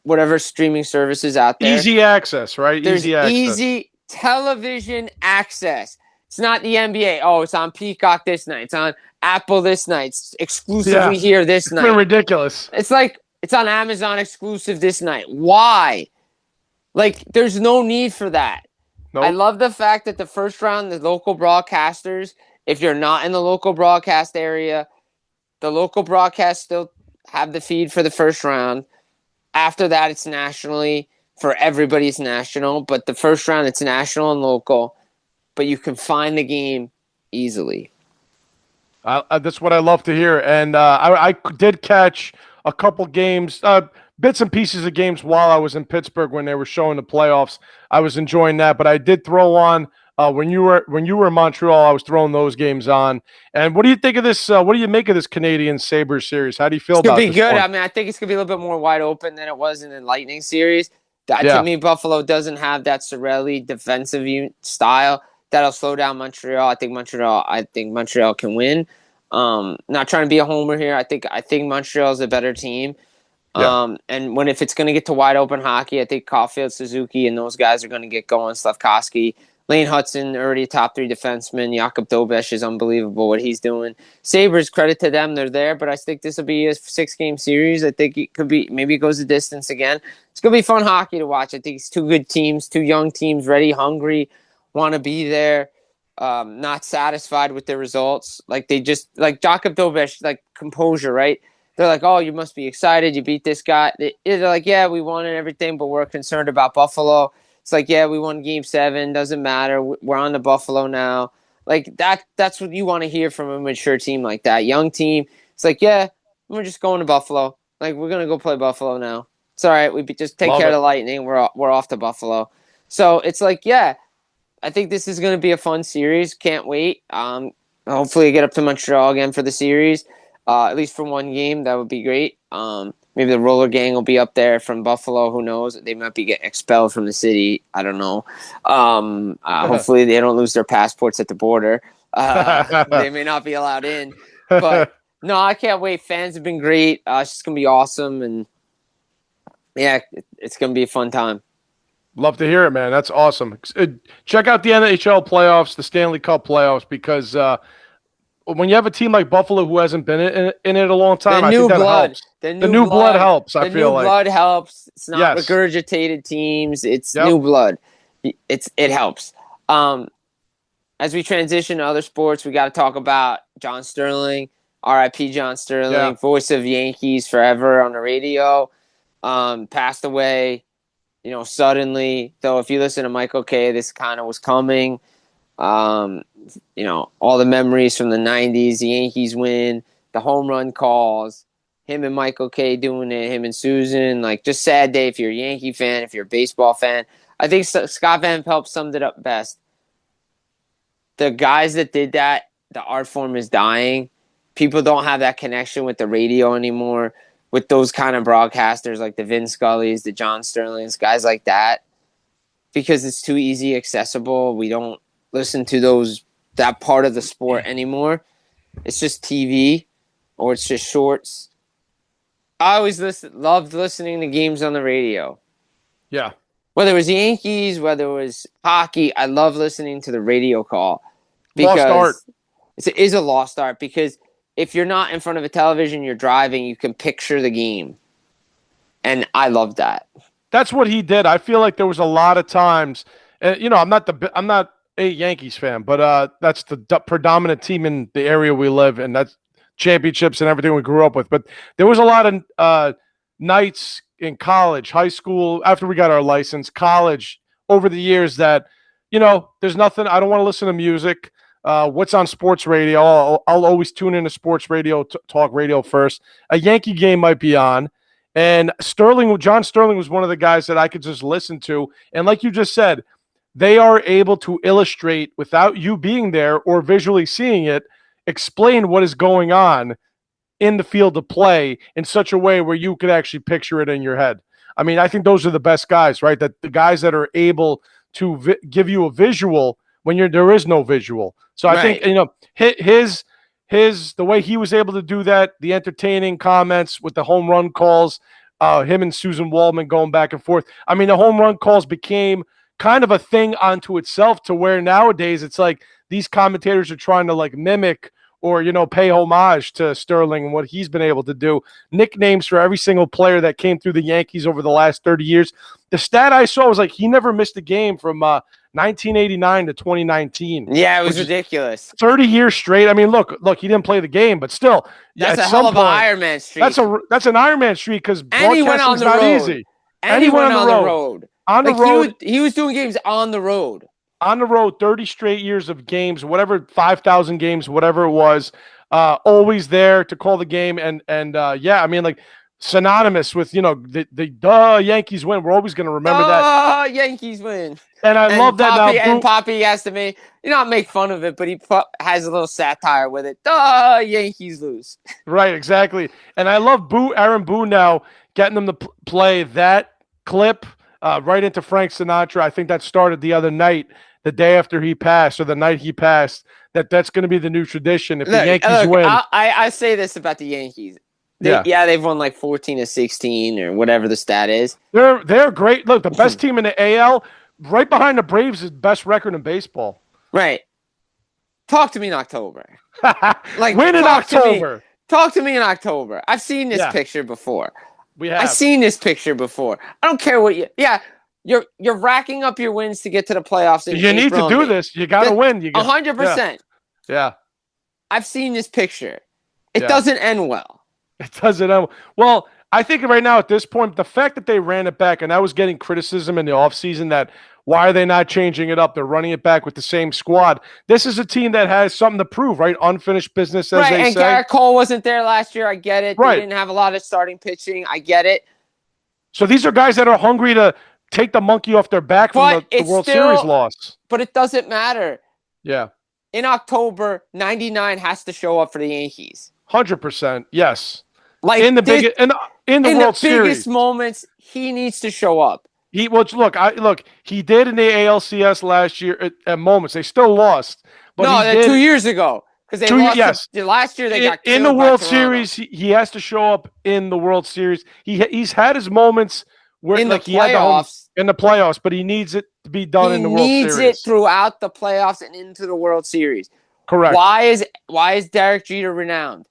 whatever streaming services out there. Easy access, right? There's easy television access. It's not the NBA. Oh, it's on Peacock this night. It's on Apple this night. It's exclusively here this night. It's been ridiculous. It's like it's on Amazon exclusive this night. Why? Like, there's no need for that. Nope. I love the fact that the first round, the local broadcasters, if you're not in the local broadcast area, the local broadcasts still have the feed for the first round. After that, it's nationally. For everybody, it's national. But the first round, it's national and local. But you can find the game easily. That's what I love to hear. And I did catch a couple games, bits and pieces of games while I was in Pittsburgh when they were showing the playoffs. I was enjoying that, but I did throw on when you were in Montreal. I was throwing those games on. And what do you think of this? What do you make of this Canadian Sabres series? How do you feel about it? It's gonna be good. I mean, I think it's gonna be a little bit more wide open than it was in the Lightning series. To me, Buffalo doesn't have that Cirelli defensive style that'll slow down Montreal. I think Montreal can win. Not trying to be a homer here. I think Montreal is a better team. And if it's going to get to wide open hockey, I think Caulfield, Suzuki, and those guys are going to get going. Slafkovsky, Lane Hudson, already a top 3 defenseman. Jakub Dobeš is unbelievable what he's doing. Sabres, credit to them, they're there. But I think this will be a 6-game series. I think it could be, maybe it goes the distance again. It's going to be fun hockey to watch. I think it's 2 good teams, 2 young teams, ready, hungry, want to be there. Not satisfied with their results. Like, they just, like Jakub Dobeš, like, composure, right? They're like, oh, you must be excited. You beat this guy. They're like, yeah, we won and everything, but we're concerned about Buffalo. It's like, yeah, we won Game 7. Doesn't matter. We're on to Buffalo now. Like, that's what you want to hear from a mature team like that. Young team. It's like, yeah, we're just going to Buffalo. Like, we're going to go play Buffalo now. It's all right. We just take care of the Lightning. We're off to Buffalo. So it's like, yeah, I think this is going to be a fun series. Can't wait. Hopefully I get up to Montreal again for the series. At least for one game, that would be great. Maybe the roller gang will be up there from Buffalo. Who knows? They might be getting expelled from the city. I don't know. Hopefully they don't lose their passports at the border. They may not be allowed in. But, no, I can't wait. Fans have been great. It's just going to be awesome. And Yeah, it's going to be a fun time. Love to hear it, man. That's awesome. Check out the NHL playoffs, the Stanley Cup playoffs, because when you have a team like Buffalo who hasn't been in it a long time, I think that helps. The new blood helps, I feel like. The new blood helps. It's not Yes. regurgitated teams. It's new blood. It helps. As we transition to other sports, we got to talk about John Sterling, R.I.P. John Sterling, voice of Yankees forever on the radio. Passed away, suddenly. Though if you listen to Michael Kay, this kind of was coming. All the memories from the 90s, the Yankees win, the home run calls, him and Michael Kay doing it, him and Susan, just sad day if you're a Yankee fan, if you're a baseball fan. I think Scott Van Pelt summed it up best. The guys that did that, the art form is dying. People don't have that connection with the radio anymore, with those kind of broadcasters like the Vin Scullys, the John Sterlings, guys like that, because it's too easy accessible. We don't listen to that part of the sport anymore. It's just TV or it's just shorts. I always loved listening to games on the radio. Yeah. Whether it was Yankees, whether it was hockey, I love listening to the radio call. Because lost art. It is a lost art, because if you're not in front of a television, you're driving, you can picture the game. And I love that. That's what he did. I feel like there was a lot of times, I'm not a Yankees fan, but that's the predominant team in the area we live in. That's championships and everything we grew up with. But there was a lot of nights in college, high school, after we got our license, college, over the years that, there's nothing. I don't want to listen to music. What's on sports radio? I'll always tune into sports radio, talk radio first. A Yankee game might be on. And John Sterling was one of the guys that I could just listen to. And like you just said, they are able to illustrate, without you being there or visually seeing it, explain what is going on in the field of play in such a way where you could actually picture it in your head. I mean, I think those are the best guys, right? That the guys that are able to give you a visual when there is no visual. So I think, the way he was able to do that, the entertaining comments with the home run calls, him and Susan Waldman going back and forth. I mean, the home run calls became kind of a thing unto itself, to where nowadays it's like these commentators are trying to mimic or, pay homage to Sterling and what he's been able to do. Nicknames for every single player that came through the Yankees over the last 30 years. The stat I saw was he never missed a game from 1989 to 2019. Yeah, it was ridiculous. 30 years straight. I mean, look, he didn't play the game, but still. That's a hell of an Iron Man streak. That's an Iron Man streak, because broadcasting's not easy. And he went on the road. On the road. He was doing games on the road. On the road, 30 straight years of games, whatever, 5,000 games, whatever it was, always there to call the game. And I mean, synonymous with, the Yankees win. We're always going to remember that. Yankees win. And I love that Poppy, now. And Poppy has to not make fun of it, but he has a little satire with it. The Yankees lose. Right, exactly. And I love Aaron Boone now, getting them to play that clip right into Frank Sinatra. I think that started the other night, the day after he passed, or the night he passed, that's going to be the new tradition. If the Yankees win. I say this about the Yankees. They've won 14 to 16 or whatever the stat is. They're great. Look, the best team in the AL, right behind the Braves, is best record in baseball. Right. Talk to me in October. Win in October. Talk to me in October. I've seen this picture before. I've seen this picture before. I don't care what you're racking up your wins to get to the playoffs. You need to do this. You got to win. 100%. Yeah. I've seen this picture. It doesn't end well. It doesn't end well. I think right now at this point, the fact that they ran it back, and I was getting criticism in the offseason that why are they not changing it up? They're running it back with the same squad. This is a team that has something to prove, right? Unfinished business, as they say. And Garrett Cole wasn't there last year. I get it. Right. They didn't have a lot of starting pitching. I get it. So these are guys that are hungry to take the monkey off their back from the World Series loss. But it doesn't matter. Yeah. In October, 99 has to show up for the Yankees. 100%. Yes. In the biggest moments, he needs to show up. He did in the ALCS last year at moments. They still lost. But 2 years ago. Because they lost last year. They got killed in the by World Toronto. Series. He has to show up in the World Series. He's had his moments in the playoffs. In the playoffs, but he needs it to be done in the World Series. He needs it throughout the playoffs and into the World Series. Correct. Why is Derek Jeter renowned?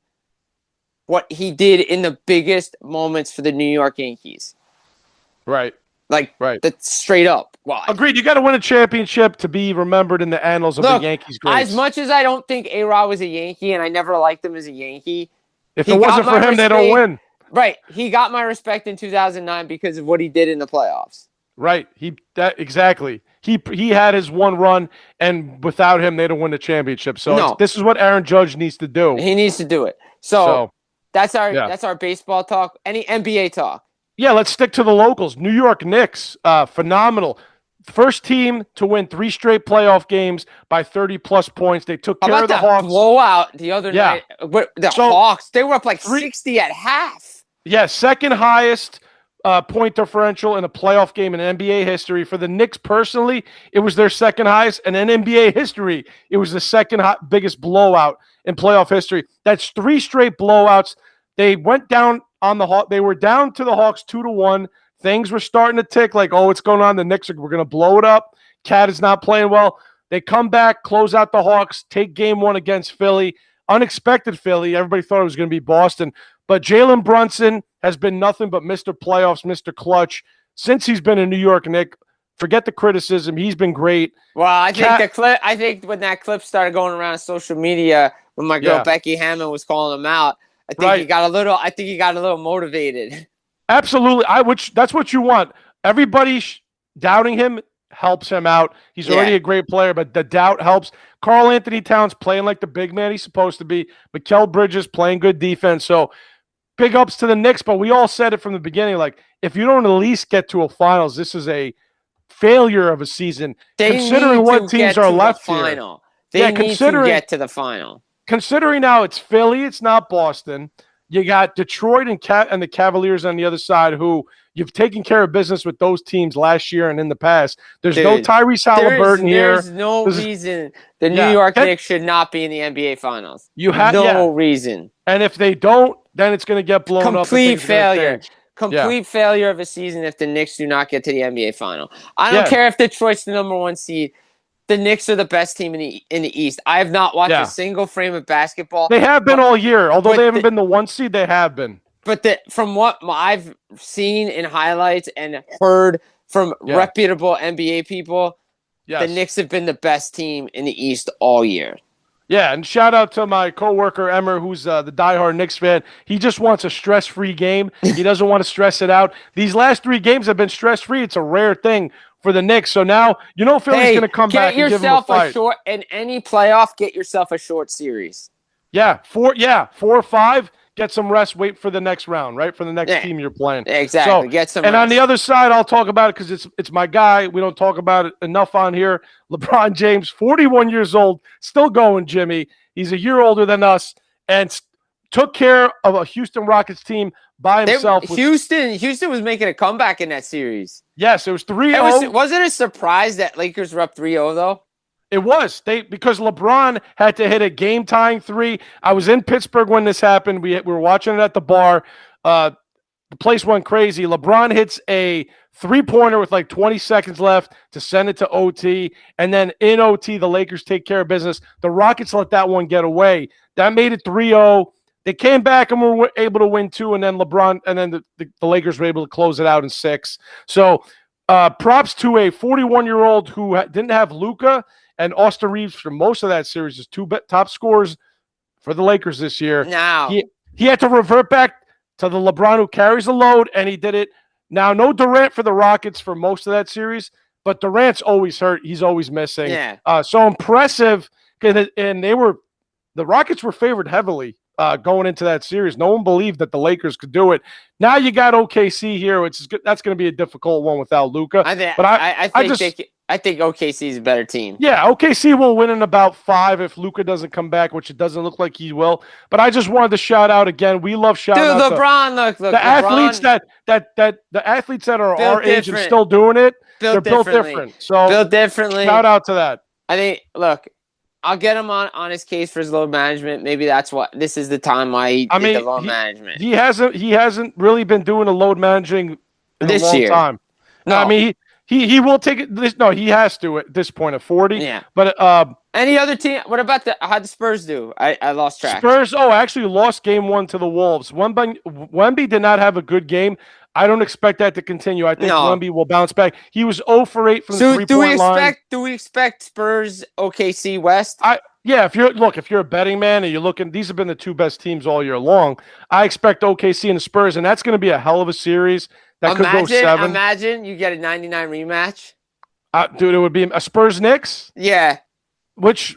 What he did in the biggest moments for the New York Yankees. Right. That's straight up. Why? Agreed. You got to win a championship to be remembered in the annals of the Yankees greats. As much as I don't think A-Rod was a Yankee, and I never liked him as a Yankee. If it wasn't for him, they don't win. Right. He got my respect in 2009 because of what he did in the playoffs. Right. Exactly. He had his one run, and without him, they don't win the championship. So this is what Aaron Judge needs to do. He needs to do it. So that's our baseball talk. Any NBA talk? Yeah, let's stick to the locals. New York Knicks, phenomenal. First team to win 3 straight playoff games by 30-plus points. They took care of the Hawks. Blowout the other night. Hawks, they were up 60 at half. Yeah, second highest point differential in a playoff game in NBA history. For the Knicks personally, it was their second highest. And in NBA history, it was the second biggest blowout in playoff history. That's 3 straight blowouts. They went down on the Hawks. They were down to the Hawks 2-1. Things were starting to tick like, what's going on? The Knicks we're going to blow it up. Cat is not playing well. They come back, close out the Hawks, take game 1 against Philly. Unexpected Philly. Everybody thought it was going to be Boston. But Jalen Brunson has been nothing but Mr. Playoffs, Mr. Clutch. Since he's been a New York Knick, forget the criticism. He's been great. Well, I think when that clip started going around social media, when my girl Becky Hammond was calling him out, I think he got a little motivated. Absolutely. That's what you want. Everybody doubting him helps him out. He's already a great player, but the doubt helps. Karl Anthony Towns playing like the big man he's supposed to be. Mikal Bridges playing good defense. So big ups to the Knicks, but we all said it from the beginning, like, if you don't at least get to a finals, this is a failure of a season. Considering what teams are left here. They need to get to the final. Considering now it's Philly, it's not Boston. You got Detroit and the Cavaliers on the other side, who you've taken care of business with those teams last year and in the past. There's no Tyrese Halliburton here. There's no reason the New York Knicks should not be in the NBA Finals. No reason. And if they don't, then it's going to get blown up. Complete failure. Complete failure of a season if the Knicks do not get to the NBA Final. I don't care if Detroit's the number 1 seed. The Knicks are the best team in the East. I have not watched a single frame of basketball. They have been all year. Although they haven't been the 1 seed, they have been. But from what I've seen in highlights and heard from reputable NBA people, the Knicks have been the best team in the East all year. Yeah, and shout out to my coworker Emmer, who's the diehard Knicks fan. He just wants a stress-free game. He doesn't want to stress it out. These last 3 games have been stress-free. It's a rare thing for the Knicks. So now, Philly's going to come back and give them a fight. In any playoff, get yourself a short series. Yeah, 4 or 5. Get some rest. Wait for the next round, right? For the next team you're playing. Exactly. So, get some rest. On the other side, I'll talk about it because it's my guy. We don't talk about it enough on here. LeBron James, 41 years old, still going, Jimmy. He's a year older than us and took care of a Houston Rockets team by himself. Houston was making a comeback in that series. Yes, it was 3-0. Was it a surprise that Lakers were up 3-0, though? It was. Because LeBron had to hit a game-tying 3. I was in Pittsburgh when this happened. We were watching it at the bar. The place went crazy. LeBron hits a 3-pointer with 20 seconds left to send it to OT. And then in OT, the Lakers take care of business. The Rockets let that one get away. That made it 3-0. They came back and were able to win 2, and then the Lakers were able to close it out in 6. So props to a 41-year-old who didn't have Luka, and Austin Reeves for most of that series is 2 top scorers for the Lakers this year. Now he had to revert back to the LeBron who carries the load, and he did it. Now, no Durant for the Rockets for most of that series, but Durant's always hurt. He's always missing. Yeah. So impressive. And the Rockets were favored heavily going into that series. No one believed that the Lakers could do it. Now you got OKC here. That's going to be a difficult one without Luka. I think OKC is a better team. Yeah, OKC will win in about 5 if Luka doesn't come back, which it doesn't look like he will. But I just wanted to shout out again. We love shouting out LeBron. Look, the athletes the athletes that are our age and still doing it. They're built different. So built differently. Shout out to that. I think. Look, I'll get him on his case for his load management. Maybe that's what this is the time why he did the load management. He hasn't really been doing the load managing in This a long year. time. No, I mean he will take it. No, he has to at this point at 40. Yeah. But any other team? What about how'd the Spurs do? I lost track. Spurs. Oh, actually lost game 1 to the Wolves. Wemby did not have a good game. I don't expect that to continue. I think Wemby will bounce back. He was 0 for 8 from the 3-point line. Do we expect Spurs OKC West? Yeah, if you're a betting man and you're looking, these have been the 2 best teams all year long. I expect OKC and the Spurs, and that's going to be a hell of a series. That could go 7. Imagine you get a 99 rematch. Dude, it would be a Spurs Knicks. Yeah, which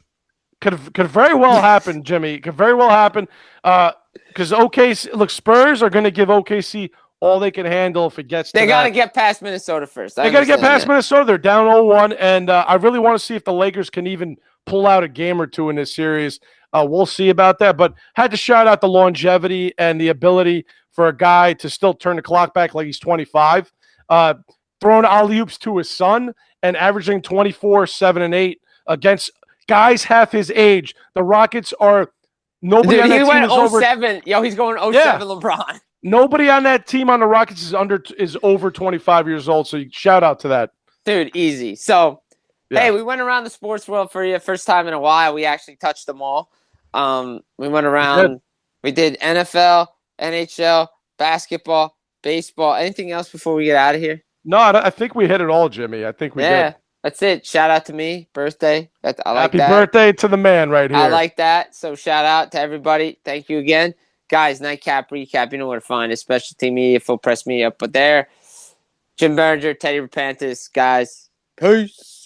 could very well happen, Jimmy. Could very well happen because OKC. Look, Spurs are going to give OKC all they can handle if it gets. They got to get past Minnesota first. They got to get past Minnesota. They're down 0-1, and I really want to see if the Lakers can even pull out a game or 2 in this series. We'll see about that, but had to shout out the longevity and the ability for a guy to still turn the clock back like he's 25, throwing alley-oops to his son and averaging 24, 7, and 8 against guys half his age. The Rockets are nobody on that team is over 07. Yo, he's going 07 LeBron. Nobody on that team on the Rockets is over 25 years old, so shout out to that. Dude, easy. So, hey, we went around the sports world for you. First time in a while. We actually touched them all. We went around. We did NFL, NHL, basketball, baseball. Anything else before we get out of here? No, I think we hit it all, Jimmy. I think we did. That's it. Shout out to me. Birthday. I like Happy that. birthday to the man right here. I like that. So shout out to everybody. Thank you again. Guys, Nightcap Recap. You know where to find us. Special Team Media, Full Press Media up there. Jim Biringer, Teddy Repantis. Guys, peace.